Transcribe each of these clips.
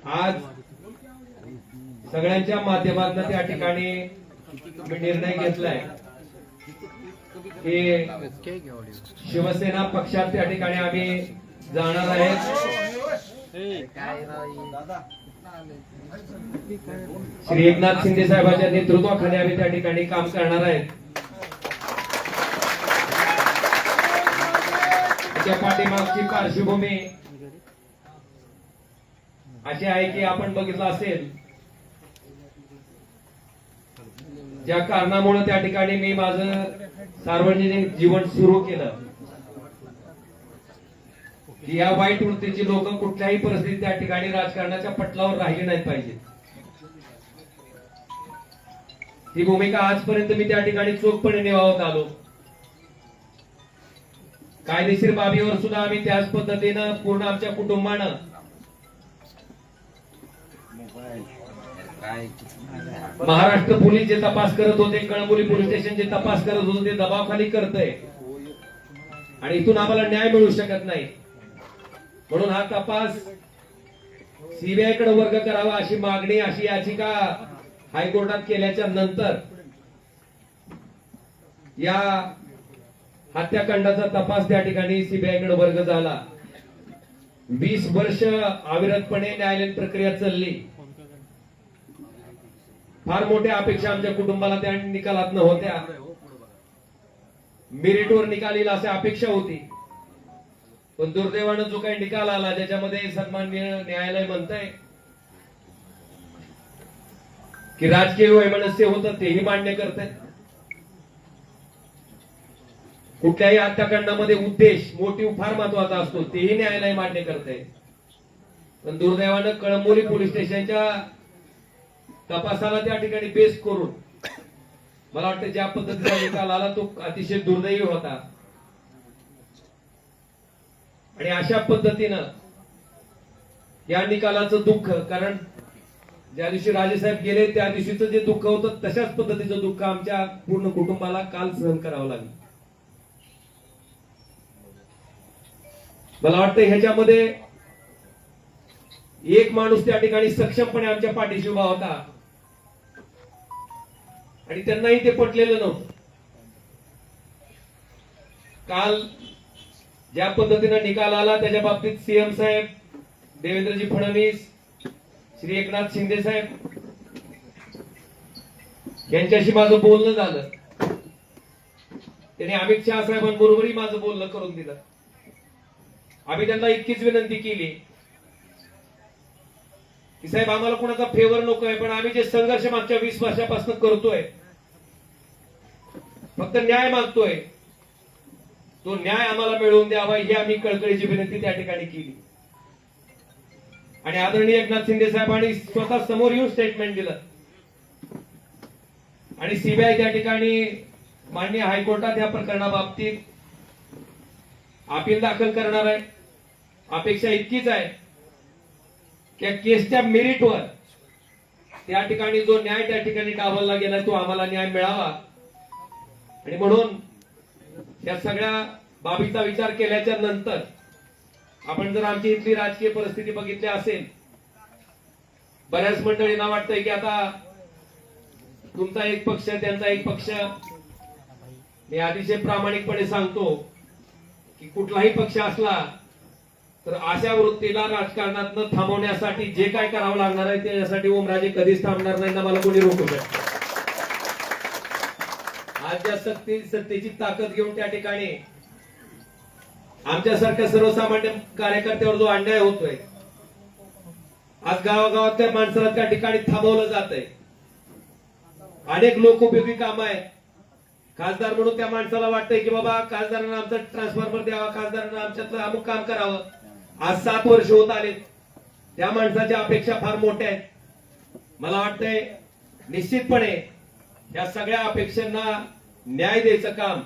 आज सगळ्यांच्या माध्यमातून त्या ठिकाणी मी निर्णय घेतलाय की शिवसेना पक्षात त्या ठिकाणी आम्ही जाणार आहेत। श्री एकनाथ शिंदे साहेबांच्या नेतृत्वाखाली आम्ही त्या ठिकाणी काम करणार आहेत। त्या पाठीमागची पार्श्वभूमी अशी आहे की आपण बघितलं असेल ज्या कारणामुळे त्या ठिकाणी मी माझं सार्वजनिक जीवन सुरू केलं की या वाईट वृत्तीची लोक कुठल्याही परिस्थितीत त्या ठिकाणी राजकारणाच्या पटलावर राहिले नाही पाहिजे। ही भूमिका आजपर्यंत मी त्या ठिकाणी चोखपणे निभावत आलो। कायदेशीर बाबीवर सुद्धा आम्ही त्याच पद्धतीनं पूर्ण आमच्या कुटुंबानं महाराष्ट्र पोलीस जे तपास करत होते, कळंबोली पोलीस स्टेशन जे तपास करत होते ते दबावाखाली करतंय आणि इथून आम्हाला न्याय मिळू शकत नाही, म्हणून हा तपास सीबीआय कडे वर्ग करावा अशी मागणी, अशी याचिका हायकोर्टात केल्याच्या नंतर या हत्याकांडाचा तपास त्या ठिकाणी सीबीआय कडे वर्ग झाला। 20 वर्ष अविरतपणे न्यायालयीन प्रक्रिया चालली। फार मोठ्या अपेक्षा आमच्या कुटुंबाला त्या निकालात होत्या। मेरिटवर निकाल येईल अशी अपेक्षा होती, पण दुर्दैवानं जो काही निकाल आला ज्याच्यामध्ये सन्माननीय न्यायालय म्हणतंय की राजकीय वैमनस्य होतं तेही मान्य करतंय। कुठल्याही हत्याकांडामध्ये उद्देश, मोटिव्ह फार महत्वाचा असतो तेही न्यायालय मान्य करतंय, पण दुर्दैवानं कळंबोली पोलीस स्टेशनच्या तपासाला त्या ठिकाणी बेस करून मला वाटतं ज्या पद्धतीचा निकाल आला तो अतिशय दुर्दैवी होता। आणि अशा पद्धतीनं या निकालाचं दुःख, कारण ज्या दिवशी राजेसाहेब गेले त्या दिवशीचं जे दुःख होतं तशाच पद्धतीचं दुःख आमच्या पूर्ण कुटुंबाला काल सहन करावं लागलं। मला वाटतं ह्याच्यामध्ये एक माणूस त्या ठिकाणी सक्षमपणे आमच्या पाठीशी उभा होता आणि त्यांनाही ते पटलेलं नव्हतं। काल ज्या पद्धतीने निकाल आला त्याच्या बाबतीत सीएम साहेब, देवेंद्रजी फडणवीस, श्री एकनाथ शिंदे साहेब यांच्याशी माझं बोलणं झालं। त्यांनी अमित शहा साहेबांबरोबरही माझं बोलणं करून दिलं। आम्ही त्यांना इतकीच विनंती केली की साहेब आम्हाला कुणाचा फेवर नकोय, पण आम्ही जे संघर्ष मागच्या 20 वर्षापासून करतोय, फक्त न्याय मागतोय, तो न्याय आम्हाला मिळवून द्यावा ही आम्ही कळकळीची विनंती त्या ठिकाणी केली। आणि आदरणीय एकनाथ शिंदे साहेबांनी स्वतः समोर येऊन स्टेटमेंट दिलं आणि सीबीआय त्या ठिकाणी माननीय हायकोर्टात या प्रकरणाबाबतीत अपील दाखल करणार आहे। अपेक्षा इतकीच आहे की केसच्या मेरिटवर त्या ठिकाणी जो न्याय त्या ठिकाणी डावलला गेला तो आम्हाला न्याय मिळावा। आणि म्हणून या सगळ्या बाबीचा विचार केल्याच्या नंतर आपण जर आमची इथली राजकीय परिस्थिती बघितली असेल, बऱ्याच मंडळींना वाटतंय की आता तुमचा एक पक्ष त्यांचा एक पक्ष। मी अतिशय प्रामाणिकपणे सांगतो की कुठलाही पक्ष असला तर अशा वृत्तीला राजकारणातनं थांबवण्यासाठी जे काय करावं लागणार आहे त्याच्यासाठी ओमराजे कधीच थांबणार नाही ना मला कोणी रोखू शकत। आज ज्या सत्तेची ताकद घेऊन त्या ठिकाणी आमच्यासारख्या सर्वसामान्य कार्यकर्त्यावर जो अन्याय होतोय, आज गावागावातल्या माणसाला त्या ठिकाणी थांबवलं जात आहे। अनेक लोकोपयोगी कामं आहेत, खासदार म्हणून त्या माणसाला वाटतंय की बाबा खासदारांना आमचा ट्रान्सफॉर्मर द्यावा, खासदारांना आमच्यातलं अमुक काम करावं। आज 7 वर्ष होत आले, त्या माणसाच्या अपेक्षा फार मोठ्या आहेत। मला वाटतंय निश्चितपणे या सगळ्या अपेक्षांना न्याय द्यायचं काम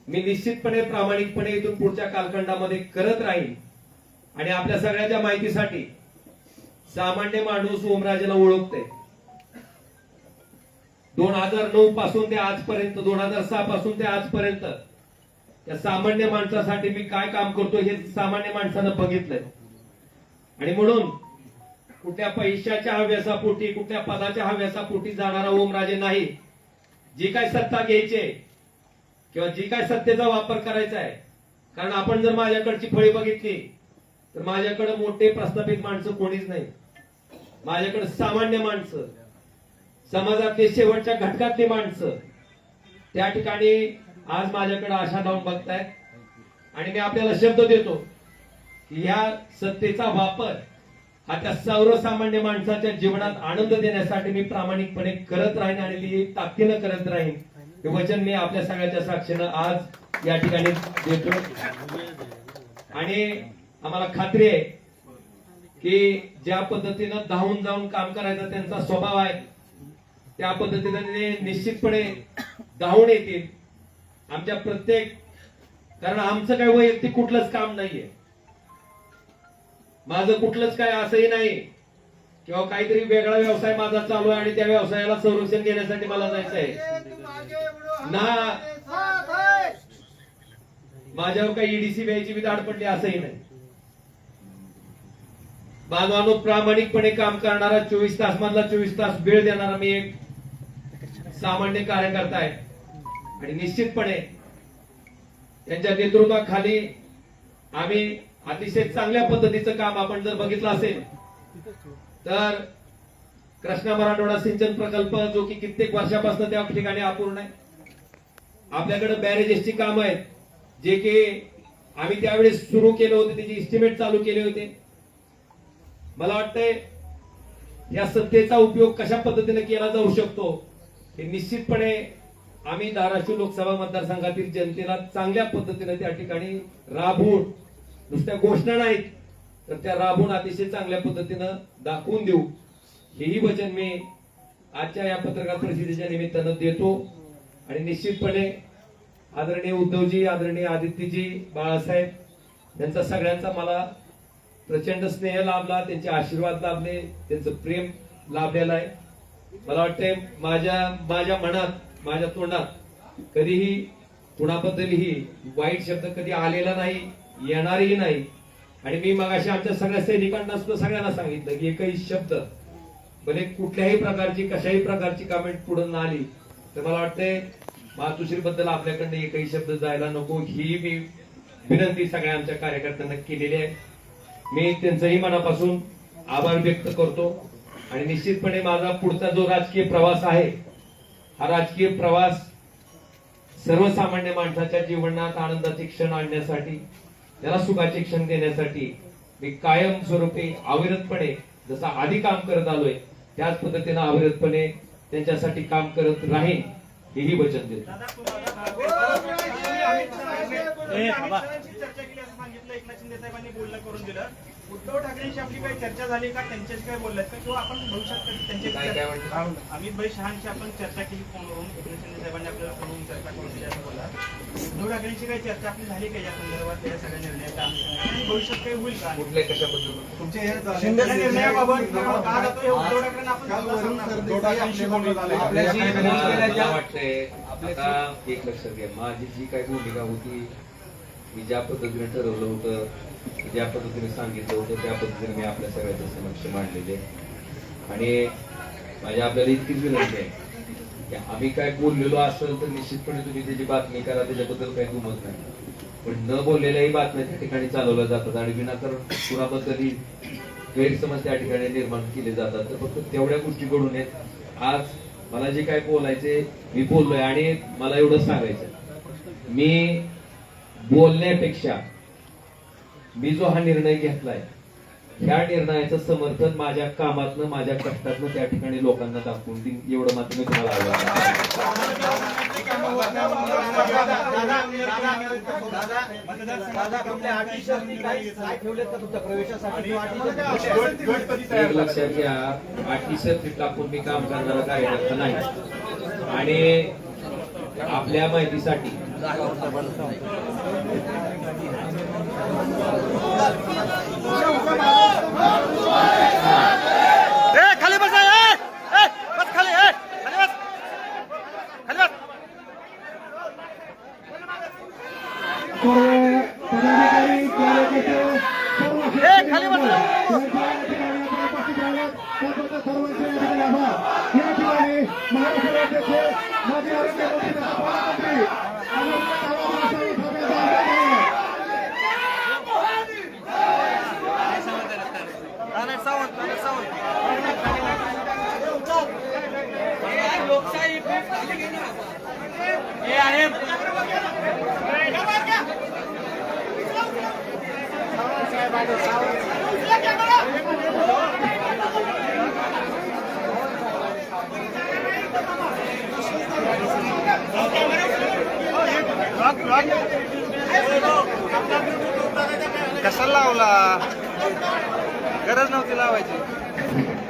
मी निश्चितपणे प्रामाणिकपणे इथून पुढच्या कालखंडामध्ये करत राहीन। आणि आपल्या सगळ्याच्या माहितीसाठी सामान्य माणूस ओमराजेला ओळखते। 2009 पासून ते आजपर्यंत, 2006 पासून ते आजपर्यंत या सामान्य माणसासाठी मी काय काम करतो हे सामान्य माणसानं बघितलंय। आणि म्हणून कुठल्या पैशाच्या हव्यासापोटी, कुठल्या पदाच्या हव्यासापोटी जाणारा ओमराजे नाही. जी काय सत्ता घ्यायची आहे किंवा जी काय सत्तेचा वापर करायचा आहे, कारण आपण जर माझ्याकडची फळी बघितली तर माझ्याकडे मोठे प्रस्थापित माणसं कोणीच नाही. माझ्याकडे सामान्य माणसं, समाजातले शेवटच्या घटकातली माणसं त्या ठिकाणी आज माझ्याकडे आशा लावून बघतायत. आणि मी आपल्याला शब्द देतो की या सत्तेचा वापर हा त्या सर्वसामान्य माणसाच्या जीवनात आनंद देण्यासाठी मी प्रामाणिकपणे करत राहीन आणि ती ताकदीनं करत राहीन. हे वचन मी आपल्या सगळ्याच्या साक्षीनं आज या ठिकाणी देतो. आणि आम्हाला खात्री आहे की ज्या पद्धतीनं धावून जाऊन काम करायचा त्यांचा स्वभाव आहे, त्या पद्धतीने ते निश्चितपणे धावून येतील आमच्या प्रत्येक, कारण आमचं काही वैयक्तिक कुठलंच काम नाहीये, माझं कुठलंच काय असंही नाही किंवा काहीतरी वेगळा व्यवसाय माझा चालू आहे आणि त्या व्यवसायाला संरक्षण देण्यासाठी मला जायचं आहे ना. माझ्यावर काही ईडीसी व्यायची बी दाढ पडली असंही नाही. बांधवांनो, प्रामाणिकपणे काम करणारा, 24 तास मधला 24 तास वेळ देणारा मी एक सामान्य कार्यकर्ता आहे. आणि निश्चितपणे त्यांच्या नेतृत्वाखाली आम्ही अतिशय चांगल्या पद्धतीचं काम आपण जर बघितलं असेल तर कृष्णा मराठवाडा सिंचन प्रकल्प जो की कित्येक वर्षापासून त्या ठिकाणी अपूर्ण आहे. आपल्याकडे बॅरेजेसची कामं आहेत जे की आम्ही त्यावेळेस सुरू केले होते, त्याची इस्टिमेट चालू केले होते. मला वाटतंय या सत्तेचा उपयोग कशा पद्धतीने केला जाऊ शकतो हे निश्चितपणे आम्ही धाराशिव लोकसभा मतदारसंघातील जनतेला चांगल्या पद्धतीने त्या ठिकाणी राबवून, नुसत्या घोषणा नाहीत तर त्या राबवून अतिशय चांगल्या पद्धतीनं दाखवून देऊ, हेही वचन मी आजच्या या पत्रकार परिषदेच्या निमित्तानं देतो. आणि निश्चितपणे आदरणीय उद्धवजी, आदरणीय आदित्यजी, बाळासाहेब यांचा सगळ्यांचा मला प्रचंड स्नेह लाभला, त्यांचे आशीर्वाद लाभले, त्यांचं प्रेम लाभलेलं आहे. मला वाटतंय माझ्या मनात, माझ्या तोंडात कधीही कुणाबद्दलही वाईट शब्द कधी आलेला नाही, येणारही नाही. आणि मी मगाशी आमच्या सगळ्या सैनिकांना सगळ्यांना सांगितलं की एकही शब्द भले कुठल्याही प्रकारची, कशाही प्रकारची कमेंट पुढे न आली तर मला वाटतंय मातोश्री बद्दल आपल्याकडनं एकही शब्द जायला नको, ही मी विनंती सगळ्या आमच्या कार्यकर्त्यांना केलेली आहे. मी त्यांचंही मनापासून आभार व्यक्त करतो. आणि निश्चितपणे माझा पुढचा जो राजकीय प्रवास आहे, हा राजकीय प्रवास सर्वसामान्य माणसाच्या जीवनात आनंदाचे क्षण आणण्यासाठी, त्याला सुखाचे क्षण देण्यासाठी मी कायमस्वरूपी अविरतपणे जसं आधी काम करत आलोय त्याच पद्धतीने अविरतपणे त्यांच्यासाठी काम करत राहीन, हेही वचन देतो. एकनाथ शिंदे साहेबांनी बोलणं करून दिलं. उद्धव ठाकरेंशी आपली काही चर्चा झाली का, त्यांच्याशी काय बोललात का, किंवा आपण भविष्यात त्यांच्या अमित भाई शहांशी आपण चर्चा केली फोनवरून, एकनाथ शिंदे साहेबांनी आपल्याला फोनवरून चर्चा करून दिली असं बोलला. उद्धव ठाकरेंची काही चर्चा आपली झाली का या संदर्भात, त्या सगळ्या निर्णयाच्या भविष्यात काही होईल का? कुठल्या कशाबद्दल तुमच्या शिंदे निर्णयाबाबत का जातो हे उद्धव ठाकरेंना आपण मला वाटतंय आता एक लक्षात घ्या, माझी जी काही भूमिका होती, मी ज्या पद्धतीने ठरवलं होतं, ज्या पद्धतीने सांगितलं होतं त्या पद्धतीने मी आपल्या सगळ्यांच्या समक्ष मांडलेले. आणि माझी आपल्याला इतकीच विनंती आहे की आम्ही काय बोललेलो असेल तर निश्चितपणे तुम्ही त्याची बातमी करा, त्याच्याबद्दल काही दुमत नाही. पण न बोललेल्याही बातम्या त्या ठिकाणी चालवल्या जातात आणि विनाकारण कुणाबद्दलही गैरसमज त्या ठिकाणी निर्माण केले जातात. तर फक्त तेवढ्या गोष्टी घडून येत. आज मला जे काय बोलायचे मी बोललोय. आणि मला एवढं सांगायचं, मी बोलण्यापेक्षा मी जो हा निर्णय घेतलाय, ह्या निर्णयाचं समर्थन माझ्या कामातनं, माझ्या कष्टातनं त्या ठिकाणी लोकांना दाखवून देईन, एवढं मात्र मी तुम्हाला एक लक्षात घ्या, 8 टाकून मी काम करणारा कार्यकर्ता नाही. आणि आपल्या माहितीसाठी खाली बस, बस खाली, खाली बस, खाली बस. खाली बस. त्याबद्दल सर्वांचे या ठिकाणी आभार. या ठिकाणी महाराष्ट्र राज्याचे माजी आरोग्य मंत्री तथा पालकमंत्री कशाला लावला? गरज नव्हती लावायची.